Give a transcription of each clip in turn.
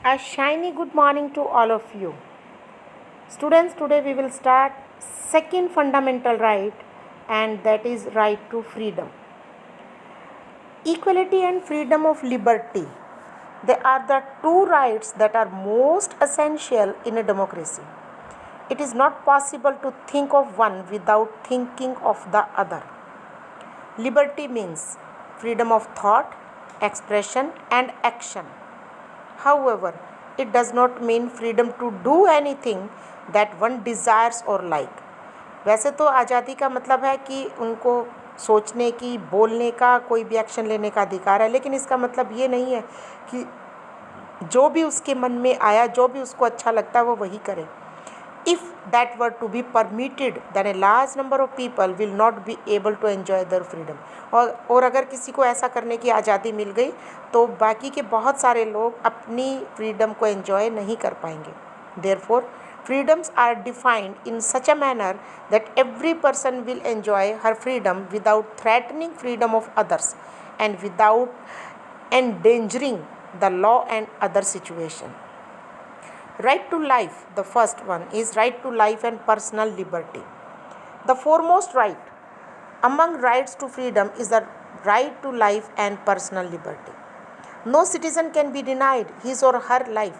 A shiny good morning to all of you. Students, today we will start second fundamental right, and that is right to freedom. Equality and freedom of liberty. They are the two rights that are most essential in a democracy. It is not possible to think of one without thinking of the other. Liberty means freedom of thought, expression, and action. However, it does not mean freedom to do anything that one desires or like. वैसे तो आज़ादी का मतलब है कि उनको सोचने की, बोलने का, कोई भी एक्शन लेने का अधिकार है, लेकिन इसका मतलब ये नहीं है कि जो भी उसके मन में आया, जो भी उसको अच्छा लगता है वो वही करे. If that were to be permitted, then a large number of people will not be able to enjoy their freedom. और अगर किसी को ऐसा करने की आज़ादी मिल गई तो बाकी के बहुत सारे लोग अपनी फ्रीडम को एंजॉय नहीं कर पाएंगे. Therefore, freedoms are defined in such a manner that every person will enjoy her freedom without threatening freedom of others and without endangering the law and other situation. Right to life, the first one is right to life and personal liberty. The foremost right among rights to freedom is the right to life and personal liberty. No citizen can be denied his or her life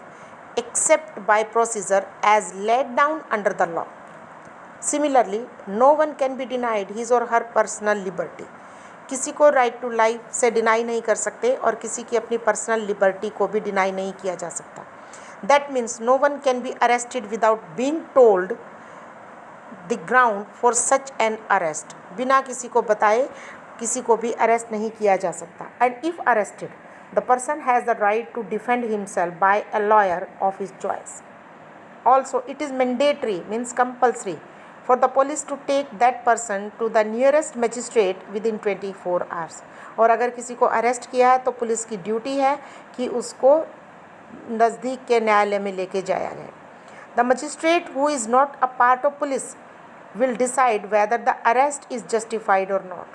except by procedure as laid down under the law. Similarly, no one can be denied his or her personal liberty. किसी को right to life से deny नहीं कर सकते और किसी की अपनी पर्सनल लिबर्टी को भी डिनाई नहीं किया जा सकता. That means no one can be arrested without being told the ground for such an arrest. बिना किसी को बताए किसी को भी अरेस्ट नहीं किया जा सकता. And if arrested, the person has the right to defend himself by a lawyer of his choice. Also, it is mandatory, means compulsory, for the police to take that person to the nearest magistrate within 24 hours. और अगर किसी को arrest किया है तो police की duty है कि उसको नज़दीक के न्यायालय में लेके जाया जाए. The magistrate who is not a part of police will decide whether the arrest is justified or not.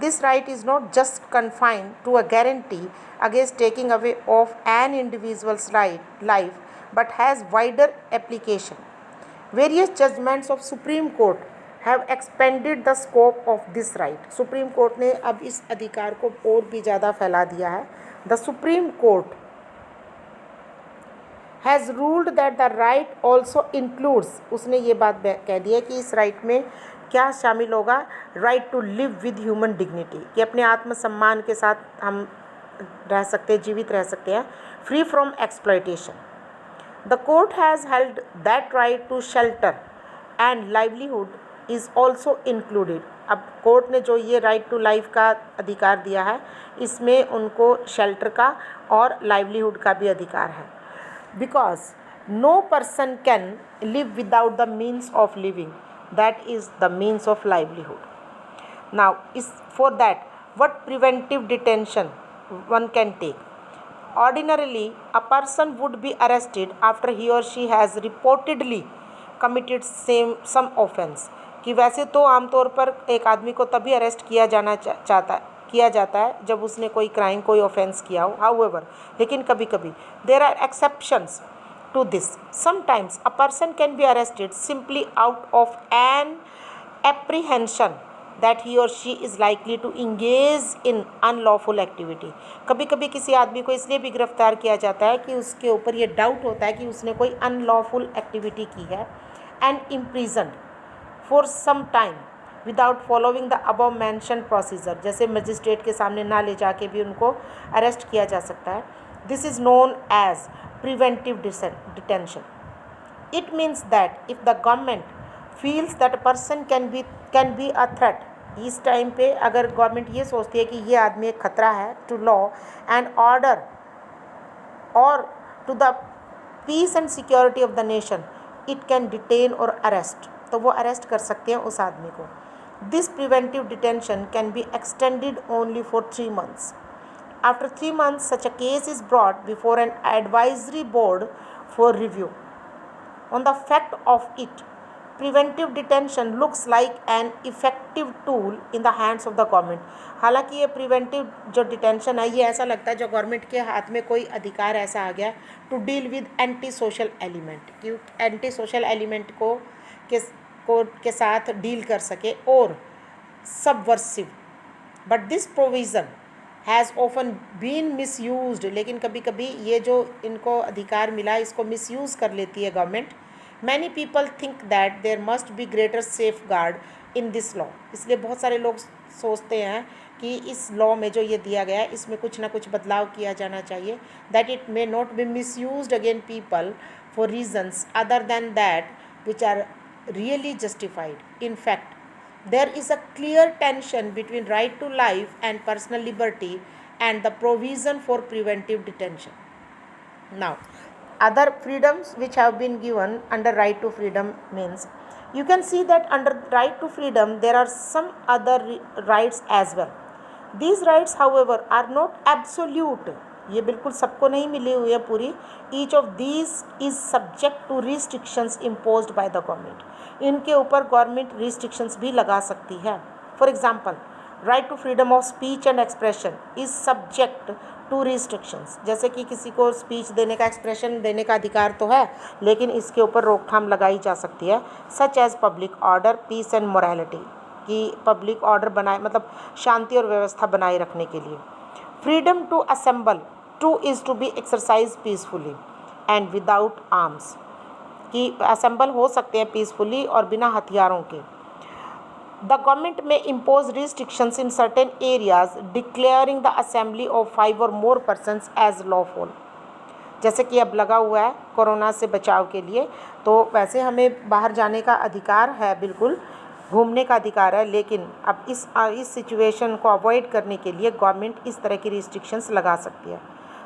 This right is not just confined to a guarantee against taking away of an individual's life, but has wider application. Various judgments of Supreme Court have expanded the scope of this right. Supreme Court ने अब इस अधिकार को और भी ज़्यादा फैला दिया है. The Supreme Court has ruled that the right also includes, उसने ये बात कह दी है कि इस राइट में क्या शामिल होगा, right to live with human dignity, कि अपने आत्मसम्मान के साथ हम रह सकते हैं, जीवित रह सकते हैं, free from exploitation. The court has held that right to shelter and livelihood is also included. अब कोर्ट ने जो ये राइट टू लाइफ का अधिकार दिया है इसमें उनको शेल्टर का और लाइवलीहुड का भी अधिकार है. Because no person can live without the means of living, that is the means of livelihood. Now, for that, what preventive detention one can take? Ordinarily, a person would be arrested after he or she has reportedly committed some offense. कि वैसे तो आमतौर पर एक आदमी को तभी arrest किया जाता है जब उसने कोई क्राइम, कोई ऑफेंस किया हो. हाउएवर, लेकिन कभी कभी there are exceptions to this. Sometimes a person can be arrested simply out of an apprehension that he और she is likely to engage in unlawful activity. कभी कभी किसी आदमी को इसलिए भी गिरफ्तार किया जाता है कि उसके ऊपर ये डाउट होता है कि उसने कोई अनलॉफुल एक्टिविटी की है. And imprisoned for some time without following the above mentioned procedure. जैसे मजिस्ट्रेट के सामने ना ले जाके भी उनको अरेस्ट किया जा सकता है. This is known as preventive detention. It means that if the government feels that a person can be a threat, इस टाइम पे अगर गवर्नमेंट ये सोचती है कि ये आदमी एक खतरा है टू लॉ एंड ऑर्डर और to the peace and security of the nation, it can detain और अरेस्ट. तो वो अरेस्ट कर सकते हैं उस आदमी को. This preventive detention can be extended only for 3 months. After 3 months, such a case is brought before an advisory board for review. On the fact of it, preventive detention looks like an effective tool in the hands of the government. हालांकि ये preventive जो detention है ये ऐसा लगता है जो government के हाथ में कोई अधिकार ऐसा आ गया to deal with anti social element, कि एंटी सोशल एलिमेंट के साथ डील कर सके, और subversive. But this provision has often been misused, लेकिन कभी कभी ये जो इनको अधिकार मिला इसको मिसयूज़ कर लेती है government. Many people think that there must be greater safeguard in this law. इसलिए बहुत सारे लोग सोचते हैं कि इस लॉ में जो ये दिया गया है इसमें कुछ ना कुछ बदलाव किया जाना चाहिए, that it may not be misused again people for reasons other than that which are really justified. In fact there is a clear tension between right to life and personal liberty and the provision for preventive detention. Now, other freedoms which have been given under right to freedom means, you can see that under right to freedom there are some other rights as well. These rights however are not absolute, ये बिल्कुल सबको नहीं मिली हुई है पूरी। Each of these is subject to restrictions imposed by the government. इनके ऊपर government restrictions भी लगा सकती है। For example, right to freedom of speech and expression is subject to restrictions. जैसे कि किसी को स्पीच देने का, एक्सप्रेशन देने का अधिकार तो है, लेकिन इसके ऊपर रोकथाम लगाई जा सकती है। Such as public order, peace and morality, कि पब्लिक ऑर्डर बनाए, मतलब शांति और व्यवस्था बनाए रखने के लिए। Freedom to assemble to is to be exercise peacefully and without arms, कि असेंबल हो सकते हैं पीसफुली और बिना हथियारों के। The government may impose restrictions in certain areas declaring the assembly of 5 or more persons as lawful. जैसे कि अब लगा हुआ है कोरोना से बचाव के लिए, तो वैसे हमें बाहर जाने का अधिकार है, बिल्कुल घूमने का अधिकार है, लेकिन अब इस सिचुएशन को अवॉइड करने के लिए गवर्नमेंट इस तरह की रिस्ट्रिक्शंस लगा सकती है।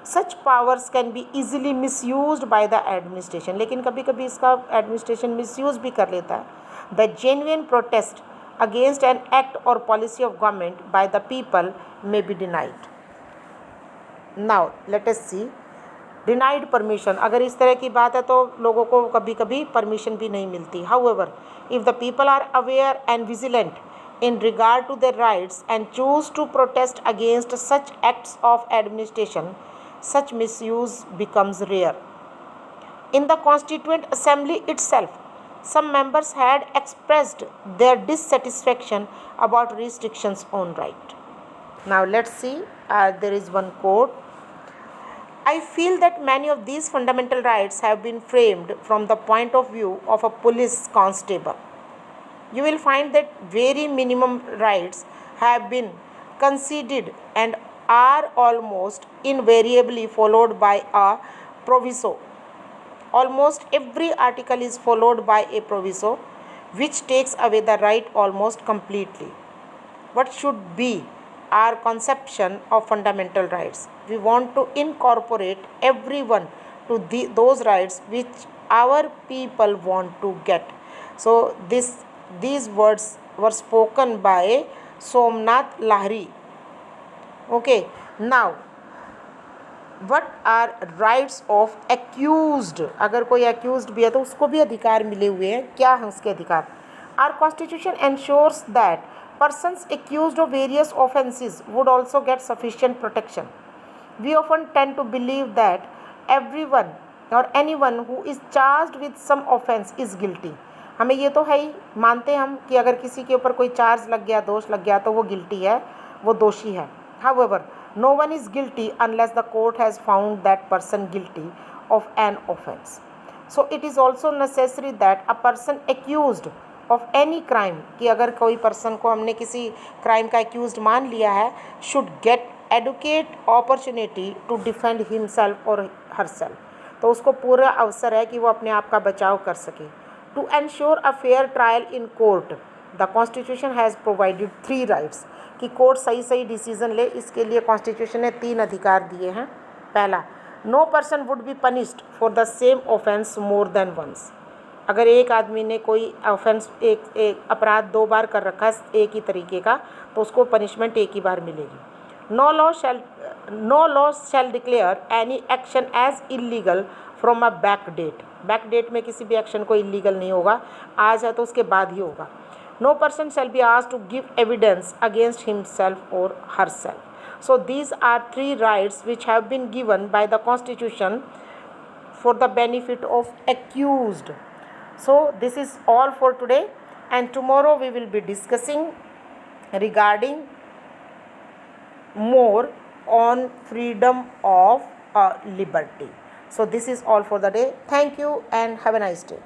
Such powers can be easily misused by the administration, लेकिन कभी कभी इसका एडमिनिस्ट्रेशन मिसयूज़ भी कर लेता है। The genuine protest against an act और policy of government by the people may be denied. Now let us see denied permission. अगर इस तरह की बात है तो लोगों को कभी कभी परमिशन भी नहीं मिलती। However, if the people are aware and vigilant in regard to their rights and choose to protest against such acts of administration, such misuse becomes rare. In the Constituent Assembly itself, some members had expressed their dissatisfaction about restrictions on right. Now let's see, there is one quote. I feel that many of these fundamental rights have been framed from the point of view of a police constable. You will find that very minimum rights have been conceded and are almost invariably followed by a proviso. Almost every article is followed by a proviso which takes away the right almost completely. What should be our conception of fundamental rights? We want to incorporate everyone to those rights which our people want to get. So these words were spoken by Somnath Lahiri. Okay, now what are rights of accused? अगर कोई accused भी है तो उसको भी अधिकार मिले हुए हैं। क्या हैं उसके अधिकार? Our constitution ensures that persons accused of various offences would also get sufficient protection. We often tend to believe that everyone or anyone who is charged with some offence is guilty. हमें ये तो है ही, मानते हम कि अगर किसी के ऊपर कोई चार्ज लग गया, दोष लग गया, तो वो गिल्टी है, वो दोषी है। However, no one is guilty unless the court has found that person guilty of an offence. So it is also necessary that a person accused of any crime, कि अगर कोई पर्सन को हमने किसी क्राइम का accused मान लिया है, should get adequate opportunity to defend himself or herself. तो उसको पूरा अवसर है कि वो अपने आप का बचाव कर सके। To ensure a fair trial in court, the Constitution has provided 3 rights, कि कोर्ट सही सही डिसीजन ले, इसके लिए कॉन्स्टिट्यूशन ने 3 अधिकार दिए हैं। पहला, no person would be punished for the same offence more than once. अगर एक आदमी ने कोई ऑफेंस, एक अपराध 2 बार कर रखा है एक ही तरीके का, तो उसको पनिशमेंट एक ही बार मिलेगी। No law shall declare any action as illegal from a back date में किसी भी एक्शन को इलीगल नहीं होगा, आज है तो उसके बाद ही होगा. No person shall be asked to give evidence against himself or herself. So these are three rights which have been given by the Constitution for the benefit of accused. So this is all for today, and tomorrow we will be discussing regarding more on freedom of liberty. So this is all for the day. Thank you and have a nice day.